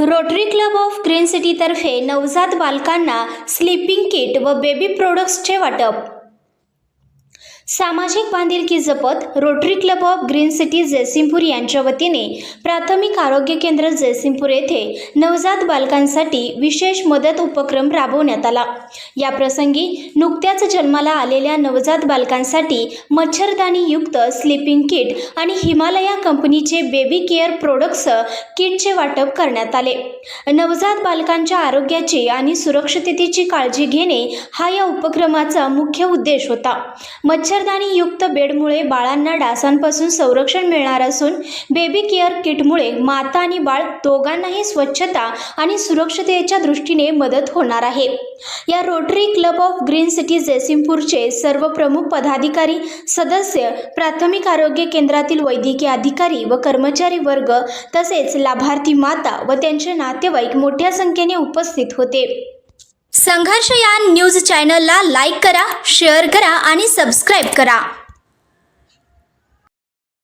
Rotary club of green सिटीतर्फे नवजात बालकांना sleeping kit व बेबी प्रोडक्ट्सचे वाटप। सामाजिक बांधिलकी जपत rotary club of green city Jaysingpur यांच्या वतीने प्राथमिक आरोग्य केंद्र जयसिंगपूर येथे नवजात बालकांसाठी विशेष मदत उपक्रम राबवण्यात आला। या प्रसंगी नुकत्याच जन्माला आलेल्या नवजात बालकांसाठी मच्छरदाणी युक्त स्लीपिंग किट आणि हिमालया कंपनीचे बेबी केअर प्रोडक्ट्स किटचे वाटप करण्यात आले। नवजात बालकांच्या आरोग्याची आणि सुरक्षिततेची काळजी घेणे हा या उपक्रमाचा मुख्य उद्देश होता। मच्छरदाणी युक्त बेडमुळे बाळांना डासांपासून संरक्षण मिळणार असून बेबी केअर किटमुळे माता आणि बाळ दोघांनाही स्वच्छता आणि सुरक्षिततेच्या दृष्टीने मदत होणार आहे। या rotary club of green city जयसिंगपूरचे सर्व प्रमुख पदाधिकारी, सदस्य, प्राथमिक आरोग्य केंद्रातील वैद्यकीय अधिकारी व कर्मचारी वर्ग तसेच लाभार्थी माता व त्यांचे नातेवाईक मोठ्या संख्येने उपस्थित होते। संघर्ष या न्यूज चॅनलला लाईक करा, शेअर करा आणि सबस्क्राईब करा।